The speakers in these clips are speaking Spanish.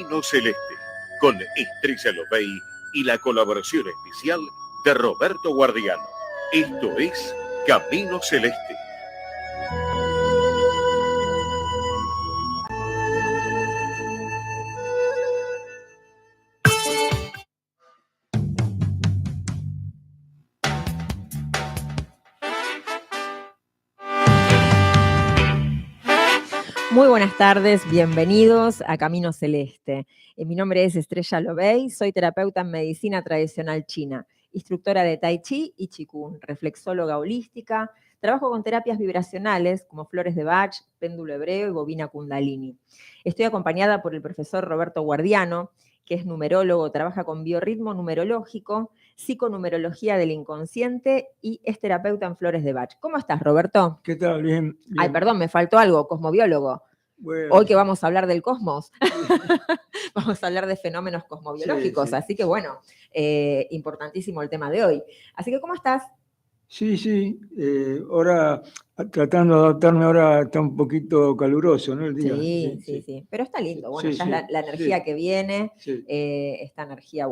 Camino Celeste, con Estrella Lobey y la colaboración especial de Roberto Guardiano. Esto es Camino Celeste. Muy buenas tardes, bienvenidos a Camino Celeste. Mi nombre es Estrella Lobey, soy terapeuta en medicina tradicional china, instructora de Tai Chi y Qigong, reflexóloga holística, trabajo con terapias vibracionales como flores de Bach, péndulo hebreo y bobina kundalini. Estoy acompañada por el profesor Roberto Guardiano, que es numerólogo, trabaja con biorritmo numerológico, psiconumerología del inconsciente y es terapeuta en flores de Bach. ¿Cómo estás, Roberto? ¿Qué tal? Bien. Ay, perdón, me faltó algo, cosmobiólogo. Bueno, Hoy que vamos a hablar del cosmos, vamos a hablar de fenómenos cosmobiológicos, sí. Así que bueno, importantísimo el tema de hoy. Así que, ¿cómo estás? Sí. Ahora, tratando de adaptarme, ahora está un poquito caluroso, ¿no? El día. Sí, pero está lindo. Bueno, Sí, ya es la energía que viene, sí. esta energía,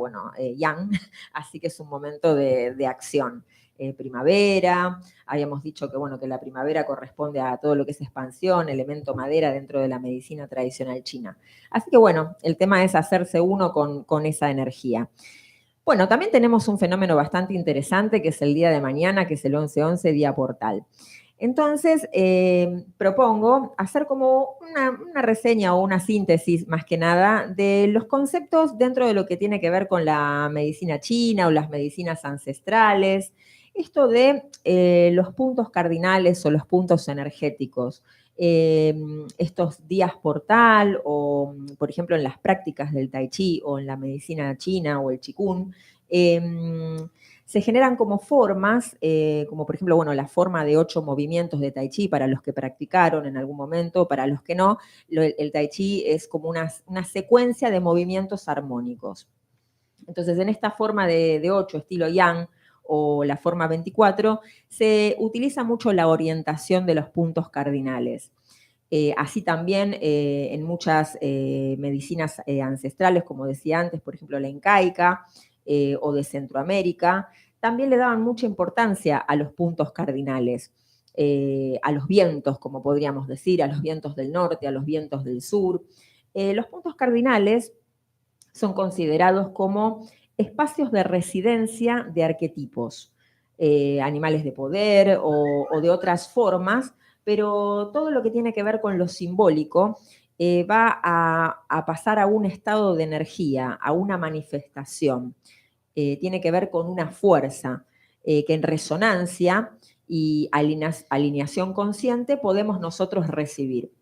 yang, así que es un momento de acción. Primavera, habíamos dicho que la primavera corresponde a todo lo que es expansión, elemento madera dentro de la medicina tradicional china. Así que bueno, el tema es hacerse uno con esa energía. Bueno, también tenemos un fenómeno bastante interesante que es el día de mañana, que es el 11-11, día portal. Entonces, propongo hacer como una reseña o una síntesis, más que nada, de los conceptos dentro de lo que tiene que ver con la medicina china o las medicinas ancestrales, esto de los puntos cardinales o los puntos energéticos. Estos días portal o, por ejemplo, en las prácticas del Tai Chi o en la medicina china o el Qigong, se generan como formas, como por ejemplo, la forma de 8 movimientos de Tai Chi para los que practicaron en algún momento, para los que no, el Tai Chi es como una secuencia de movimientos armónicos. Entonces, en esta forma de 8, estilo Yang, o la forma 24, se utiliza mucho la orientación de los puntos cardinales. Así también en muchas medicinas ancestrales, como decía antes, por ejemplo la incaica o de Centroamérica, también le daban mucha importancia a los puntos cardinales, a los vientos, como podríamos decir, a los vientos del norte, a los vientos del sur. Los puntos cardinales son considerados como espacios de residencia de arquetipos, animales de poder o de otras formas, pero todo lo que tiene que ver con lo simbólico va a pasar a un estado de energía, a una manifestación. Tiene que ver con una fuerza que en resonancia y alineación consciente podemos nosotros recibir.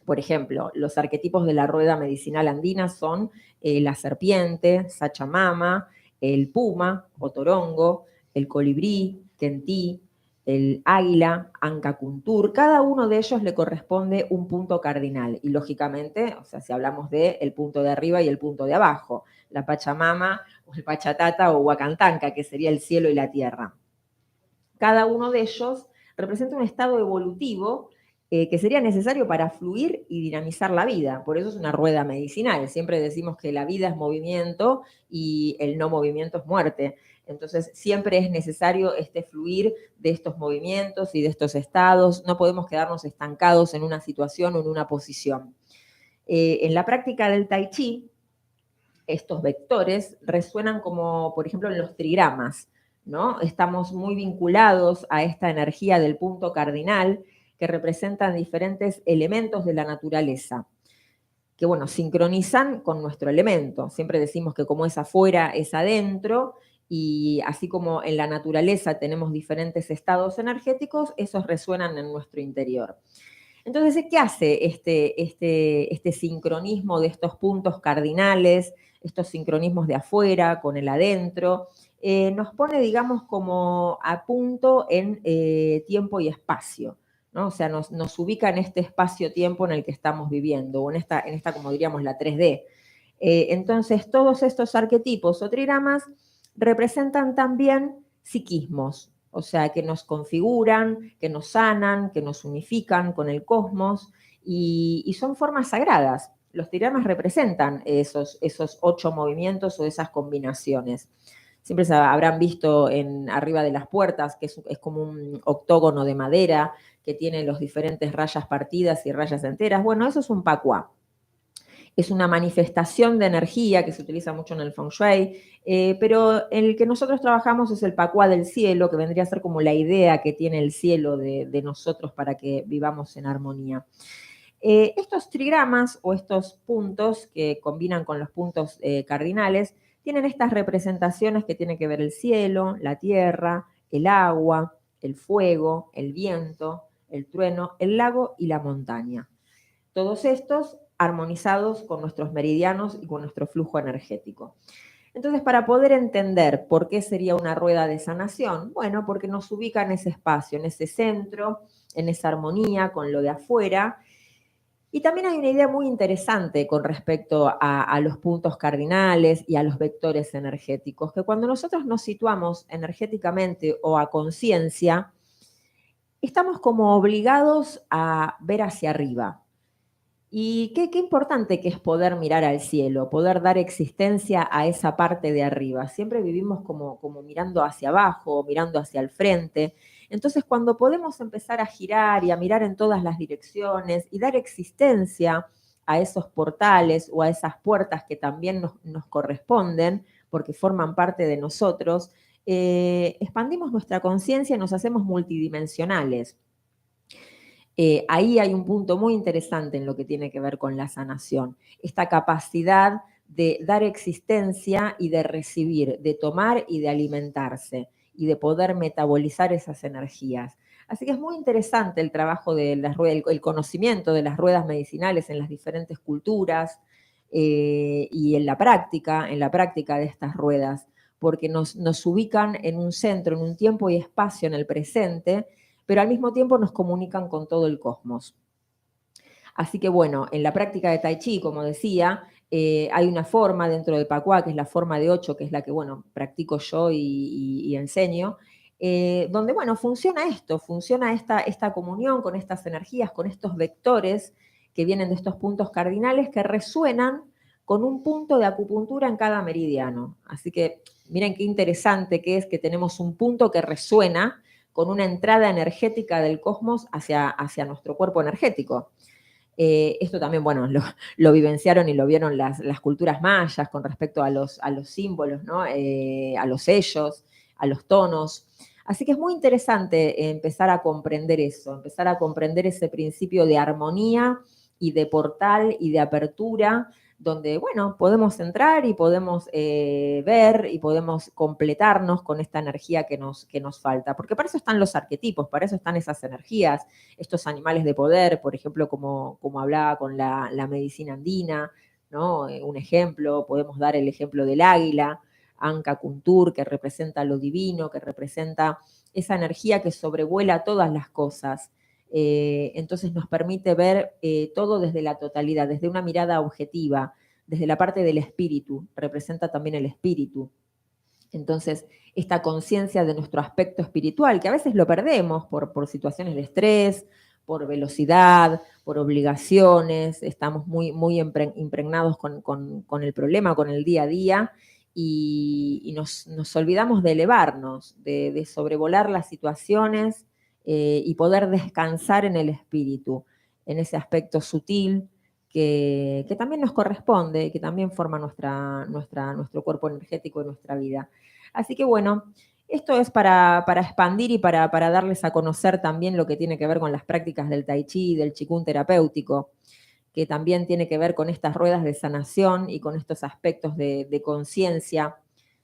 Por ejemplo, los arquetipos de la rueda medicinal andina son la serpiente, Sachamama, el puma o torongo, el colibrí, Kentí, el águila, Ancakuntur. Cada uno de ellos le corresponde un punto cardinal. Y lógicamente, si hablamos del punto de arriba y el punto de abajo, la Pachamama, o el Pachatata o Huacantanca, que sería el cielo y la tierra. Cada uno de ellos representa un estado evolutivo que sería necesario para fluir y dinamizar la vida. Por eso es una rueda medicinal. Siempre decimos que la vida es movimiento y el no movimiento es muerte. Entonces, siempre es necesario este fluir de estos movimientos y de estos estados. No podemos quedarnos estancados en una situación o en una posición. En la práctica del Tai Chi, estos vectores resuenan como, por ejemplo, en los trigramas, ¿no? Estamos muy vinculados a esta energía del punto cardinal que representan diferentes elementos de la naturaleza, que, sincronizan con nuestro elemento. Siempre decimos que como es afuera, es adentro, y así como en la naturaleza tenemos diferentes estados energéticos, esos resuenan en nuestro interior. Entonces, ¿qué hace este sincronismo de estos puntos cardinales, estos sincronismos de afuera con el adentro? Nos pone, digamos, como a punto en tiempo y espacio, ¿no? O sea, nos ubica en este espacio-tiempo en el que estamos viviendo, o en esta como diríamos, la 3D. Entonces, todos estos arquetipos o trigramas representan también psiquismos, o sea, que nos configuran, que nos sanan, que nos unifican con el cosmos, y son formas sagradas. Los trigramas representan esos 8 movimientos o esas combinaciones. Siempre se habrán visto arriba de las puertas, que es como un octógono de madera que tiene los diferentes rayas partidas y rayas enteras. Bueno, eso es un pacuá. Es una manifestación de energía que se utiliza mucho en el Feng Shui, pero el que nosotros trabajamos es el pacuá del cielo, que vendría a ser como la idea que tiene el cielo de nosotros para que vivamos en armonía. Estos trigramas o estos puntos que combinan con los puntos cardinales tienen estas representaciones que tienen que ver el cielo, la tierra, el agua, el fuego, el viento, el trueno, el lago y la montaña. Todos estos armonizados con nuestros meridianos y con nuestro flujo energético. Entonces, para poder entender por qué sería una rueda de sanación, bueno, porque nos ubica en ese espacio, en ese centro, en esa armonía con lo de afuera. Y también hay una idea muy interesante con respecto a los puntos cardinales y a los vectores energéticos, que cuando nosotros nos situamos energéticamente o a conciencia, estamos como obligados a ver hacia arriba. Y qué importante que es poder mirar al cielo, poder dar existencia a esa parte de arriba. Siempre vivimos como mirando hacia abajo, mirando hacia el frente. Entonces, cuando podemos empezar a girar y a mirar en todas las direcciones y dar existencia a esos portales o a esas puertas que también nos corresponden, porque forman parte de nosotros, expandimos nuestra conciencia y nos hacemos multidimensionales. Ahí hay un punto muy interesante en lo que tiene que ver con la sanación, esta capacidad de dar existencia y de recibir, de tomar y de alimentarse y de poder metabolizar esas energías. Así que es muy interesante el trabajo de las ruedas, el conocimiento de las ruedas medicinales en las diferentes culturas y en la práctica de estas ruedas, porque nos ubican en un centro, en un tiempo y espacio en el presente, pero al mismo tiempo nos comunican con todo el cosmos. Así que bueno, en la práctica de Tai Chi, como decía, hay una forma dentro del Pacuá, que es la forma de 8, que es la que, bueno, practico yo y enseño, donde, bueno, funciona esta comunión con estas energías, con estos vectores que vienen de estos puntos cardinales que resuenan con un punto de acupuntura en cada meridiano. Así que miren qué interesante que es que tenemos un punto que resuena con una entrada energética del cosmos hacia nuestro cuerpo energético. Esto también, bueno, lo vivenciaron y lo vieron las culturas mayas con respecto a los símbolos, ¿no? A los sellos, a los tonos. Así que es muy interesante empezar a comprender eso, empezar a comprender ese principio de armonía y de portal y de apertura, donde, bueno, podemos entrar y podemos ver y podemos completarnos con esta energía que nos falta. Porque para eso están los arquetipos, para eso están esas energías, estos animales de poder, por ejemplo, como hablaba con la medicina andina, ¿no? Un ejemplo, podemos dar el ejemplo del águila, Anka Kuntur, que representa lo divino, que representa esa energía que sobrevuela todas las cosas. Entonces nos permite ver todo desde la totalidad, desde una mirada objetiva, desde la parte del espíritu, representa también el espíritu. Entonces, esta conciencia de nuestro aspecto espiritual, que a veces lo perdemos por situaciones de estrés, por velocidad, por obligaciones, estamos muy impregnados con el problema, con el día a día, y nos olvidamos de elevarnos, de sobrevolar las situaciones y poder descansar en el espíritu, en ese aspecto sutil que también nos corresponde, que también forma nuestro cuerpo energético y nuestra vida. Así que bueno, esto es para expandir y para darles a conocer también lo que tiene que ver con las prácticas del Tai Chi y del Qigong terapéutico, que también tiene que ver con estas ruedas de sanación y con estos aspectos de conciencia,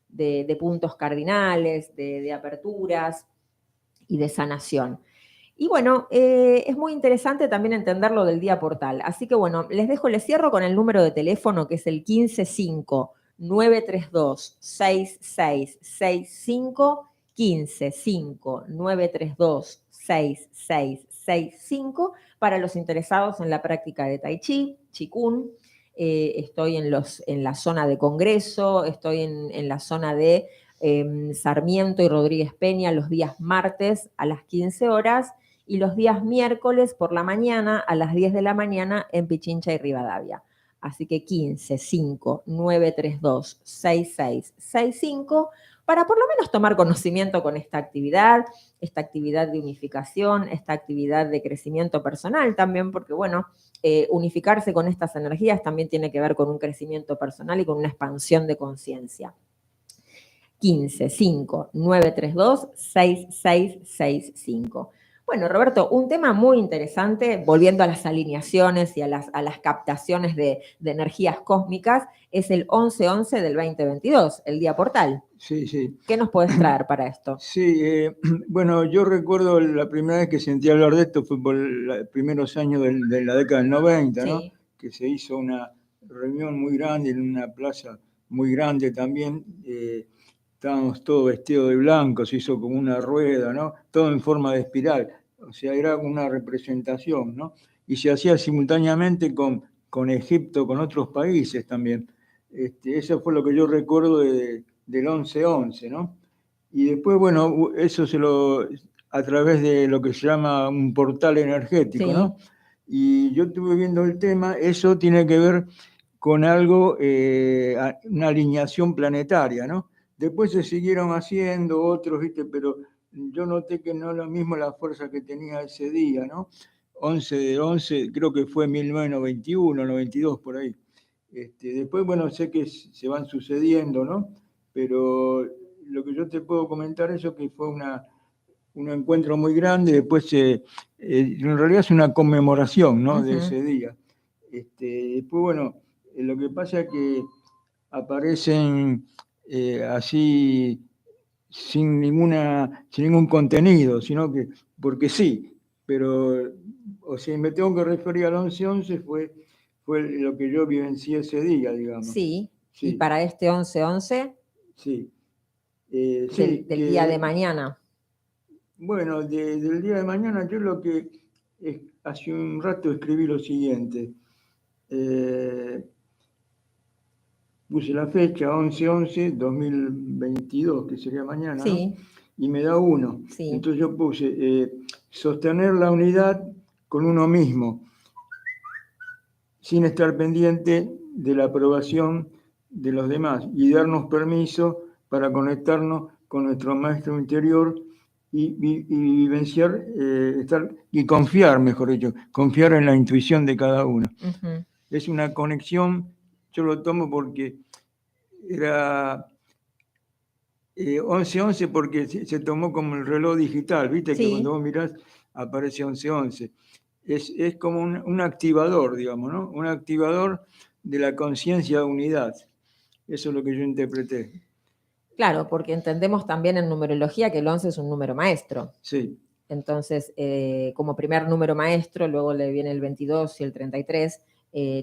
de puntos cardinales, de aperturas y de sanación. Y bueno, es muy interesante también entender lo del día portal. Así que bueno, les cierro con el número de teléfono que es el 155-932-6665, 155-932-6665, para los interesados en la práctica de Tai Chi, Qigong. Estoy en la zona de Congreso, estoy en la zona de Sarmiento y Rodríguez Peña los días martes a las 15 horas y los días miércoles por la mañana a las 10 de la mañana en Pichincha y Rivadavia. Así que 15-5-932-6665, para por lo menos tomar conocimiento con esta actividad de unificación, esta actividad de crecimiento personal también, porque bueno, unificarse con estas energías también tiene que ver con un crecimiento personal y con una expansión de conciencia. 15-5-932-6665. Bueno, Roberto, un tema muy interesante, volviendo a las alineaciones y a las captaciones de energías cósmicas, es el 11-11 del 2022, el día portal. Sí, sí. ¿Qué nos puedes traer para esto? Sí, bueno, yo recuerdo la primera vez que sentí hablar de esto fue por los primeros años de la década del 90, ¿no? Sí. Que se hizo una reunión muy grande en una plaza muy grande también. Estábamos todos vestidos de blanco, se hizo como una rueda, ¿no? Todo en forma de espiral. O sea, era una representación, ¿no? Y se hacía simultáneamente con Egipto, con otros países también. Eso fue lo que yo recuerdo del 11-11, ¿no? Y después, bueno, eso a través de lo que se llama un portal energético, Sí. ¿no? Y yo estuve viendo el tema, eso tiene que ver con algo, una alineación planetaria, ¿no? Después se siguieron haciendo otros, ¿viste? Pero yo noté que no es lo mismo la fuerza que tenía ese día, ¿no? 11-11, creo que fue 1991, 92, por ahí. Después, bueno, sé que se van sucediendo, ¿no? Pero lo que yo te puedo comentar es que fue un encuentro muy grande, después en realidad es una conmemoración, ¿no? De ese día. Después, bueno, lo que pasa es que aparecen así sin ningún contenido, sino que porque sí, pero o sea, me tengo que referir al 11-11, fue lo que yo vivencié ese día, digamos. Sí, Sí. y para este 11-11, sí. del día de mañana. Bueno, del día de mañana yo lo que hace un rato escribí lo siguiente. Puse la fecha 11-11-2022, que sería mañana, Sí. ¿no? Y me da 1. Sí. Entonces yo puse sostener la unidad con uno mismo, sin estar pendiente de la aprobación de los demás y darnos permiso para conectarnos con nuestro maestro interior y vivenciar, y confiar, mejor dicho, confiar en la intuición de cada uno. Uh-huh. Es una conexión, yo lo tomo porque era 11-11 porque se tomó como el reloj digital, ¿viste? Sí. Que cuando vos mirás aparece 11-11. Es como un activador, digamos, ¿no? Un activador de la conciencia de unidad. Eso es lo que yo interpreté. Claro, porque entendemos también en numerología que el 11 es un número maestro. Sí. Entonces, como primer número maestro, luego le viene el 22 y el 33,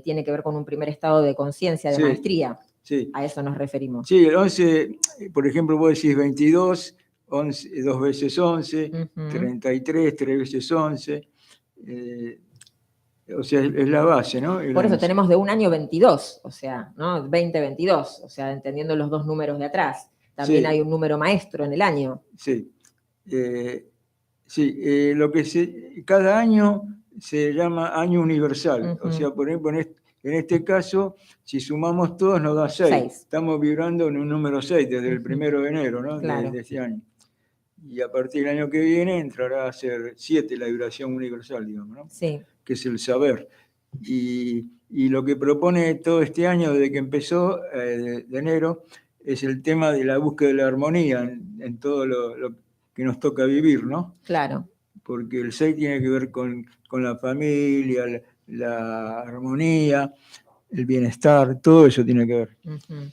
tiene que ver con un primer estado de conciencia, de maestría. Sí. A eso nos referimos. Sí, el 11, por ejemplo, vos decís 22, 11, 2 veces 11, Uh-huh. 33, 3 veces 11. O sea, es la base, ¿no? Por eso tenemos de un año 22, o sea, ¿no? 2022, o sea, entendiendo los dos números de atrás. También Sí. hay un número maestro en el año. Sí. Lo que cada año se llama año universal. Uh-huh. O sea, por ejemplo, en este caso, si sumamos todos nos da 6. Estamos vibrando en un número 6 desde el 1 de enero, ¿no? Claro. De este año. Y a partir del año que viene entrará a ser 7 la vibración universal, digamos, ¿no? Sí. Que es el saber. Y lo que propone todo este año, desde que empezó, de enero, es el tema de la búsqueda de la armonía en todo lo que nos toca vivir, ¿no? Claro. Porque el 6 tiene que ver con la familia, la armonía, el bienestar, todo eso tiene que ver. Uh-huh.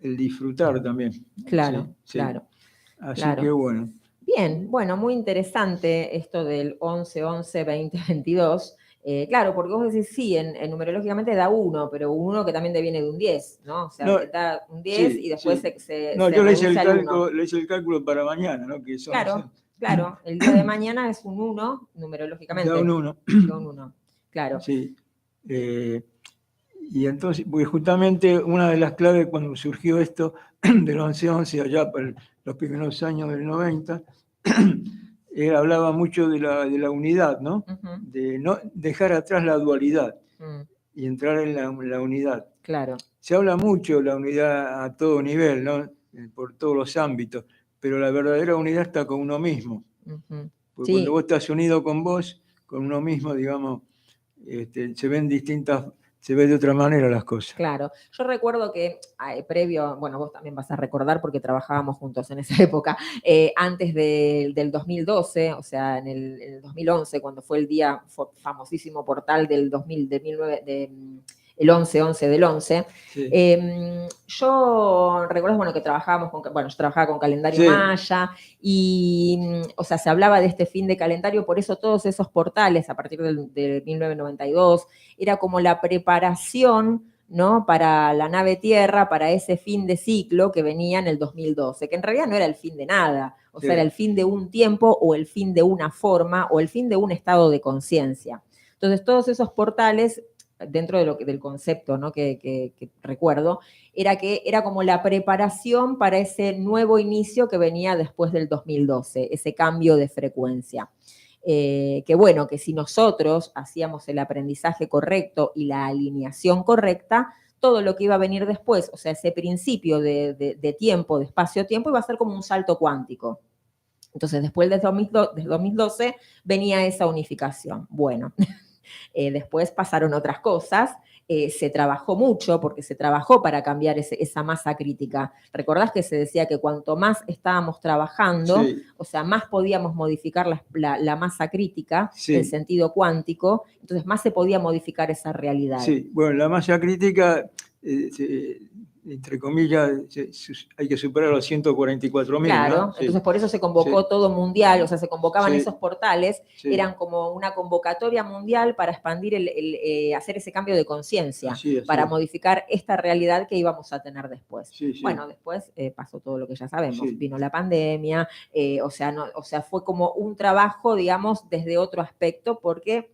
El disfrutar también. Claro, sí. Claro. Así claro. que bueno. Bien, bueno, muy interesante esto del 11-11-2022. Claro, porque vos decís, sí, en numerológicamente da 1, pero un 1 que también deviene de un 10, ¿no? O sea, no, da un 10 y después se no, yo le hice el cálculo para mañana, ¿no? Que son, claro, el día de mañana es un 1, numerológicamente. Da un 1. Da un 1, claro. Sí. Y entonces, porque justamente una de las claves cuando surgió esto del 11-11, allá por los primeros años del 90, hablaba mucho de la unidad, ¿no? Uh-huh. De no dejar atrás la dualidad. y entrar en la unidad. Claro. Se habla mucho de la unidad a todo nivel, ¿no? Por todos los ámbitos, pero la verdadera unidad está con uno mismo. Ujú. Porque Sí. cuando vos estás unido con vos, con uno mismo, digamos, se ve de otra manera las cosas. Claro, yo recuerdo que previo, bueno, vos también vas a recordar porque trabajábamos juntos en esa época, antes del 2012, o sea, en el 2011, cuando fue el día famosísimo portal del 2000, el 11-11 del 11, Sí. yo recuerdo, bueno, que trabajábamos yo trabajaba con calendario Sí. maya y, o sea, se hablaba de este fin de calendario, por eso todos esos portales a partir de 1992 era como la preparación, ¿no?, para la nave Tierra, para ese fin de ciclo que venía en el 2012, que en realidad no era el fin de nada, o sea, era el fin de un tiempo o el fin de una forma o el fin de un estado de conciencia. Entonces, todos esos portales, dentro de del concepto, ¿no?, que recuerdo, era que era como la preparación para ese nuevo inicio que venía después del 2012, ese cambio de frecuencia. Que bueno, que si nosotros hacíamos el aprendizaje correcto y la alineación correcta, todo lo que iba a venir después, o sea, ese principio de tiempo, de espacio-tiempo, iba a ser como un salto cuántico. Entonces, después del 2012 venía esa unificación. Bueno, después pasaron otras cosas, se trabajó mucho porque se trabajó para cambiar esa masa crítica. ¿Recordás que se decía que cuanto más estábamos trabajando, Sí. o sea, más podíamos modificar la masa crítica, Sí. el sentido cuántico, entonces más se podía modificar esa realidad? Sí, bueno, la masa crítica, entre comillas, hay que superar los 144.000, Claro, ¿no? Sí. entonces por eso se convocó todo mundial, o sea, se convocaban Sí. esos portales, Sí. eran como una convocatoria mundial para expandir, hacer ese cambio de conciencia, para modificar esta realidad que íbamos a tener después. Sí, sí. Bueno, después pasó todo lo que ya sabemos, Sí. vino la pandemia, o sea, fue como un trabajo, digamos, desde otro aspecto, porque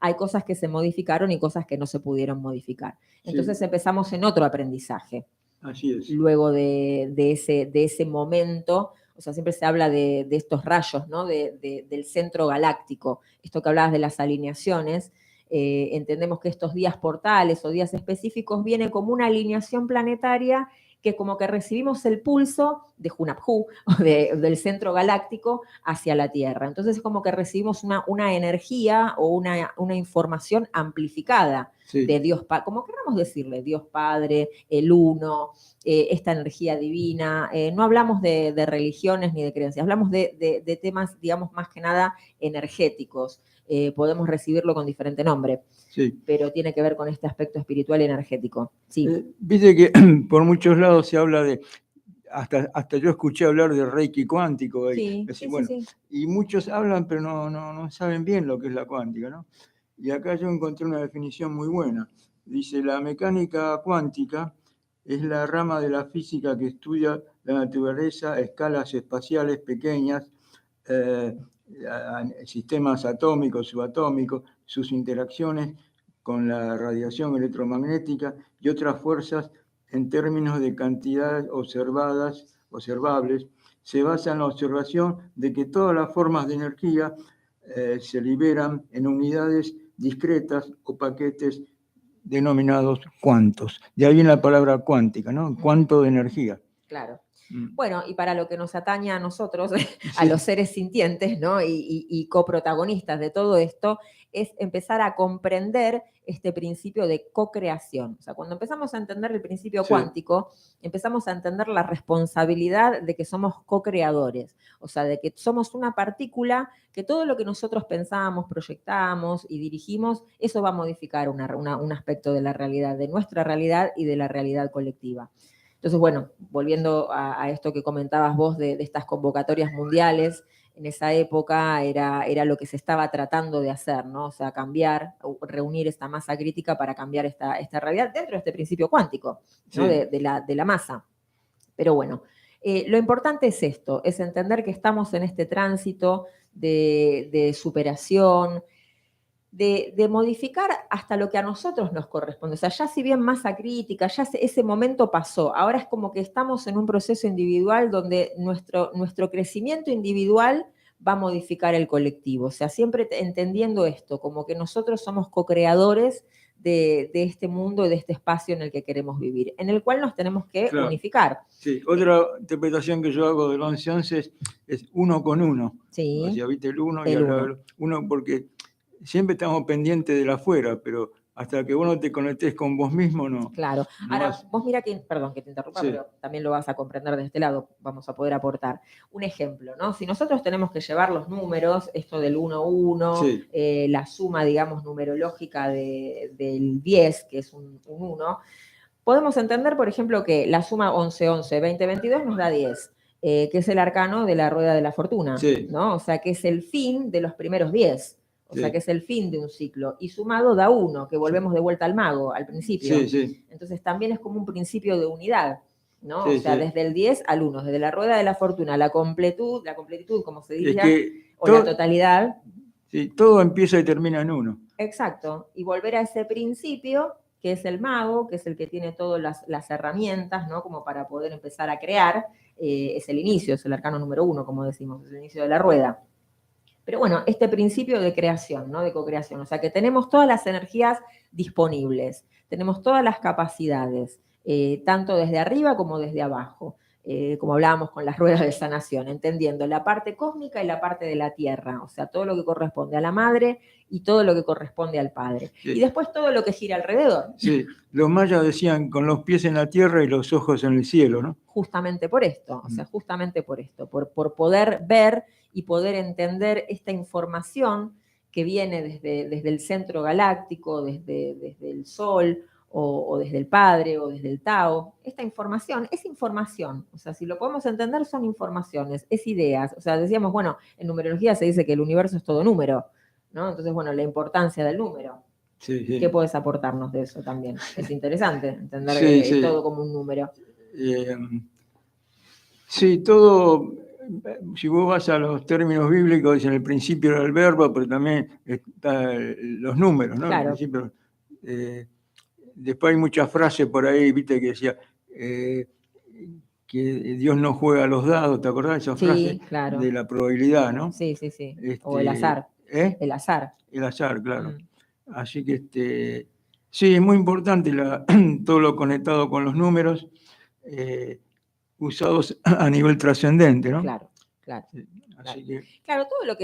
hay cosas que se modificaron y cosas que no se pudieron modificar. Entonces empezamos en otro aprendizaje. Así es. Luego de ese momento, o sea, siempre se habla de estos rayos, ¿no?, del centro galáctico. Esto que hablabas de las alineaciones, entendemos que estos días portales o días específicos vienen como una alineación planetaria que como que recibimos el pulso de Hunaphu, o del centro galáctico hacia la Tierra. Entonces es como que recibimos una energía o una información amplificada de Dios, como queramos decirle, Dios Padre, el Uno, esta energía divina. No hablamos de religiones ni de creencias, hablamos de temas, digamos, más que nada energéticos. Podemos recibirlo con diferente nombre, sí, pero tiene que ver con este aspecto espiritual y energético. Sí. Viste que por muchos lados se habla de, hasta yo escuché hablar de Reiki cuántico. Sí, así, sí, bueno, sí. Y muchos hablan, pero no saben bien lo que es la cuántica, ¿no? Y acá yo encontré una definición muy buena. Dice, la mecánica cuántica es la rama de la física que estudia la naturaleza a escalas espaciales pequeñas, sistemas atómicos, subatómicos, sus interacciones con la radiación electromagnética y otras fuerzas en términos de cantidades observables. Se basa en la observación de que todas las formas de energía se liberan en unidades discretas o paquetes denominados cuantos. De ahí viene la palabra cuántica, ¿no? Cuánto de energía. Claro. Bueno, y para lo que nos atañe a nosotros, a los seres sintientes, ¿no?, y coprotagonistas de todo esto, es empezar a comprender este principio de co-creación. O sea, cuando empezamos a entender el principio cuántico, empezamos a entender la responsabilidad de que somos co-creadores. O sea, de que somos una partícula que todo lo que nosotros pensamos, proyectamos y dirigimos, eso va a modificar un aspecto de la realidad, de nuestra realidad y de la realidad colectiva. Entonces, bueno, volviendo a esto que comentabas vos de estas convocatorias mundiales, en esa época era lo que se estaba tratando de hacer, ¿no? O sea, cambiar, reunir esta masa crítica para cambiar esta realidad dentro de este principio cuántico, ¿no? De la masa. Pero bueno, lo importante es esto, es entender que estamos en este tránsito de superación, de modificar hasta lo que a nosotros nos corresponde. O sea, ya si bien masa crítica, ya ese momento pasó. Ahora es como que estamos en un proceso individual donde nuestro crecimiento individual va a modificar el colectivo. O sea, siempre entendiendo esto, como que nosotros somos co-creadores de este mundo y de este espacio en el que queremos vivir, en el cual nos tenemos que Claro. unificar. Sí, otra interpretación que yo hago del 11-11 es uno con uno. Sí, O sea, viste el uno y el al uno. lado uno, porque siempre estamos pendientes del afuera, pero hasta que vos no te conectes con vos mismo, no. Claro. No Ahora, vas- vos mira que, perdón que te interrumpa, Sí. pero también lo vas a comprender de este lado, vamos a poder aportar. Un ejemplo, ¿no? Si nosotros tenemos que llevar los números, esto del 1-1, Sí. la suma, digamos, numerológica del 10, que es un 1, podemos entender, por ejemplo, que la suma 11-11, 20-22 nos da 10, que es el arcano de la rueda de la fortuna, Sí. ¿no? O sea, que es el fin de los primeros 10. O sea, Sí. que es el fin de un ciclo. Y sumado da 1, que volvemos de vuelta al mago, al principio. Sí, sí. Entonces también es como un principio de unidad, ¿no? Sí, o sea, sí. desde el 10 al 1, desde la rueda de la fortuna, la completitud, como se Es diría, que o la totalidad. sí, todo empieza y termina en uno. Exacto. Y volver a ese principio, que es el mago, que es el que tiene todas las herramientas, ¿no? Como para poder empezar a crear, es el inicio, es el arcano número 1, como decimos, es el inicio de la rueda. Pero bueno, este principio de creación, ¿no? De co-creación, o sea que tenemos todas las energías disponibles, tenemos todas las capacidades, tanto desde arriba como desde abajo, como hablábamos con las ruedas de sanación, entendiendo la parte cósmica y la parte de la tierra, o sea, todo lo que corresponde a la madre y todo lo que corresponde al padre. Sí. Y después todo lo que gira alrededor. Sí, los mayas decían con los pies en la tierra y los ojos en el cielo, ¿no? Justamente por esto, o sea, justamente por esto, por poder ver y poder entender esta información que viene desde el centro galáctico, desde el Sol, o desde el Padre, o desde el Tao. Esta información es información, o sea, si lo podemos entender son informaciones, es ideas. O sea, decíamos, bueno, en numerología se dice que el universo es todo número, ¿no? Entonces, bueno, la importancia del número. Sí, sí. ¿Qué podés aportarnos de eso también? Es interesante entender Sí, sí. todo como un número. Sí, todo, si vos vas a los términos bíblicos, dicen el principio era el verbo, pero también están los números, ¿no? Claro. El principio, después hay muchas frases por ahí, viste, que decía que Dios no juega a los dados, ¿te acordás de esa frase? Sí, claro. De la probabilidad, ¿no? Sí, sí, sí. O el azar. El azar. El azar, claro. Así que sí, es muy importante todo lo conectado con los números. Usados a nivel trascendente, ¿no? Claro, claro. Sí, así que... Claro, todo lo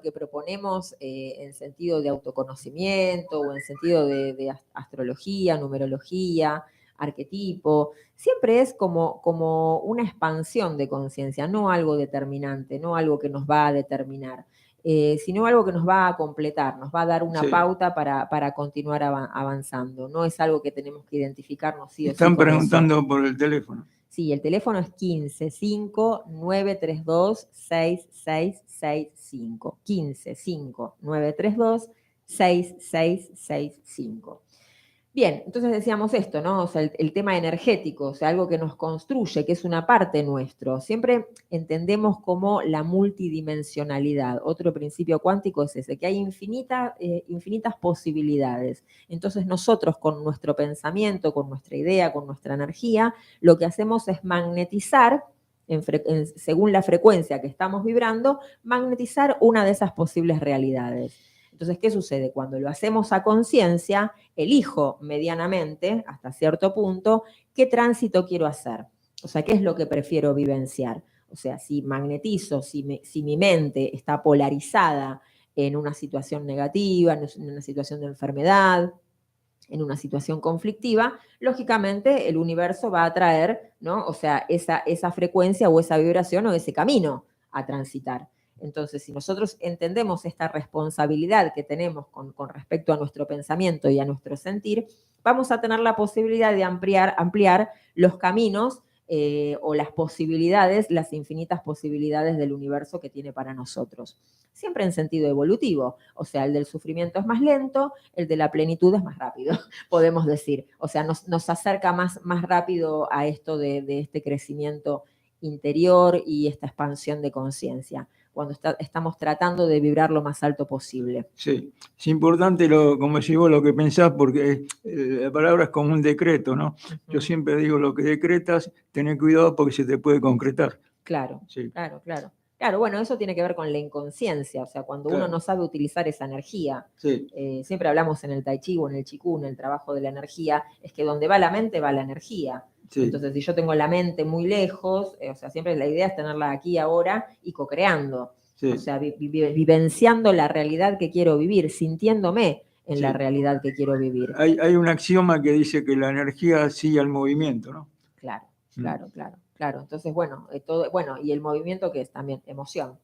que proponemos en sentido de autoconocimiento o en sentido de astrología, numerología, arquetipo, siempre es como una expansión de conciencia, no algo determinante, no algo que nos va a determinar, sino algo que nos va a completar, nos va a dar una pauta para continuar avanzando. No es algo que tenemos que identificarnos sí o sí. Están preguntando por el teléfono. Sí, el teléfono es 15-5-932-6665. 15-5-932-6665. Bien, entonces decíamos esto, ¿no? O sea, el tema energético, o sea, algo que nos construye, que es una parte nuestro. Siempre entendemos como la multidimensionalidad. Otro principio cuántico es ese, que hay infinitas posibilidades. Entonces nosotros con nuestro pensamiento, con nuestra idea, con nuestra energía, lo que hacemos es magnetizar, según la frecuencia que estamos vibrando, magnetizar una de esas posibles realidades. Entonces, ¿qué sucede? Cuando lo hacemos a conciencia, elijo medianamente, hasta cierto punto, qué tránsito quiero hacer. O sea, qué es lo que prefiero vivenciar. O sea, si magnetizo, si mi mente está polarizada en una situación negativa, en una situación de enfermedad, en una situación conflictiva, lógicamente el universo va a traer, ¿no? O sea, esa frecuencia o esa vibración o ese camino a transitar. Entonces, si nosotros entendemos esta responsabilidad que tenemos con respecto a nuestro pensamiento y a nuestro sentir, vamos a tener la posibilidad de ampliar los caminos o las posibilidades, las infinitas posibilidades del universo que tiene para nosotros. Siempre en sentido evolutivo, o sea, el del sufrimiento es más lento, el de la plenitud es más rápido, podemos decir. O sea, nos acerca más rápido a esto de este crecimiento interior y esta expansión de conciencia, cuando estamos tratando de vibrar lo más alto posible. Sí, es importante, como decís vos, lo que pensás, porque la palabra es como un decreto, ¿no? Yo siempre digo, lo que decretas, tenés cuidado porque se te puede concretar. Claro, sí. claro. Claro, bueno, eso tiene que ver con la inconsciencia, o sea, cuando uno Claro. no sabe utilizar esa energía. Sí, Siempre hablamos en el Tai Chi o en el Qigong, el trabajo de la energía, es que donde va la mente va la energía. sí. Entonces, si yo tengo la mente muy lejos, o sea, siempre la idea es tenerla aquí ahora y co-creando. Sí. O sea, vivenciando la realidad que quiero vivir, sintiéndome en la Sí. realidad que quiero vivir. Hay un axioma que dice que la energía sigue al movimiento, ¿no? Claro, Mm. claro. Entonces, bueno, y el movimiento que es también emoción,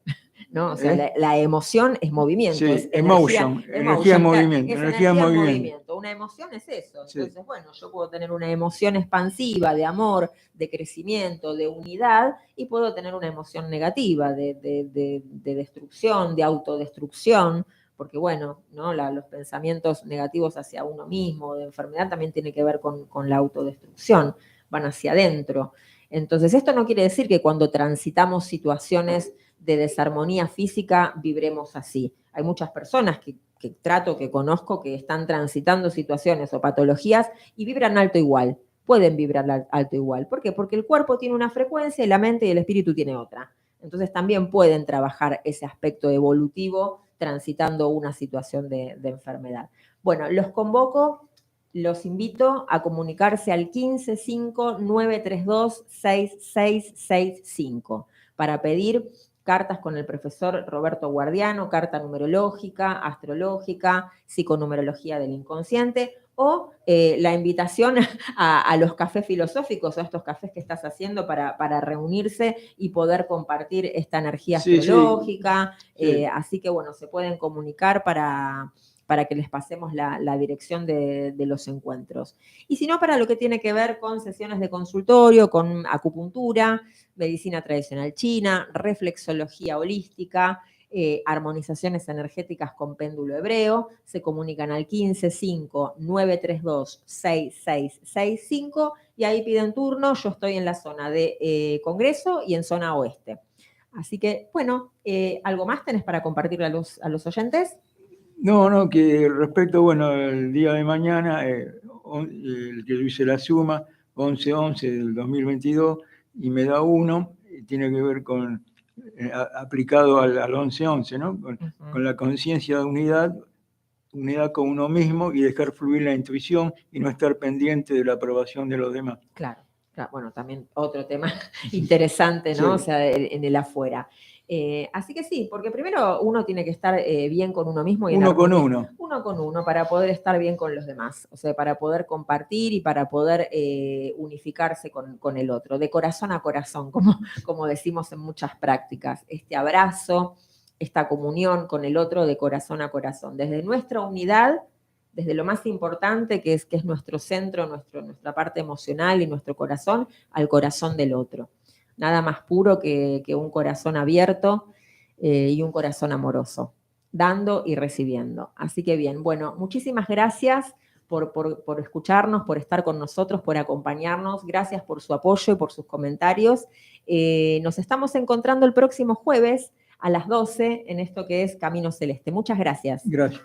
¿no? O sea, ¿Eh? la emoción es movimiento, Sí, es emotion, energía en claro, movimiento, es energía en energía en movimiento. movimiento. Una emoción es eso. Sí. Entonces, bueno, yo puedo tener una emoción expansiva de amor, de crecimiento, de unidad, y puedo tener una emoción negativa de destrucción, de autodestrucción, porque bueno, ¿no? Los pensamientos negativos hacia uno mismo, de enfermedad, también tiene que ver con la autodestrucción, van hacia adentro. Entonces, esto no quiere decir que cuando transitamos situaciones de desarmonía física vibremos así. Hay muchas personas que trato, que conozco, que están transitando situaciones o patologías y vibran alto igual. Pueden vibrar alto igual. ¿Por qué? Porque el cuerpo tiene una frecuencia y la mente y el espíritu tiene otra. Entonces también pueden trabajar ese aspecto evolutivo transitando una situación de enfermedad. Bueno, los convoco, los invito a comunicarse al 1559326665 para pedir cartas con el profesor Roberto Guardiano, carta numerológica, astrológica, psiconumerología del inconsciente, o la invitación a los cafés filosóficos, a estos cafés que estás haciendo para reunirse y poder compartir esta energía astrológica. Sí. Así que bueno, se pueden comunicar para que les pasemos la dirección de los encuentros. Y si no, para lo que tiene que ver con sesiones de consultorio, con acupuntura, medicina tradicional china, reflexología holística, armonizaciones energéticas con péndulo hebreo, se comunican al 1559326665 y ahí piden turno. Yo estoy en la zona de Congreso y en zona oeste. Así que, bueno, ¿algo más tenés para compartirle a los oyentes? No, que respecto, bueno, el día de mañana, el que yo hice la suma, 11-11 del 2022, y me da 1, tiene que ver con, aplicado al 11-11, ¿no? Con la conciencia de unidad con uno mismo y dejar fluir la intuición y no estar pendiente de la aprobación de los demás. Claro, bueno, también otro tema interesante, ¿no? Sí. O sea, en el afuera. Así que sí, porque primero uno tiene que estar bien con uno mismo y uno con uno. Uno con uno para poder estar bien con los demás, o sea, para poder compartir y para poder unificarse con el otro, de corazón a corazón, como decimos en muchas prácticas. Este abrazo, esta comunión con el otro de corazón a corazón, desde nuestra unidad, desde lo más importante que es nuestro centro, nuestra parte emocional y nuestro corazón, al corazón del otro. Nada más puro que un corazón abierto y un corazón amoroso, dando y recibiendo. Así que bien, bueno, muchísimas gracias por escucharnos, por estar con nosotros, por acompañarnos. Gracias por su apoyo y por sus comentarios. Nos estamos encontrando el próximo jueves a las 12 en esto que es Camino Celeste. Muchas gracias. Gracias.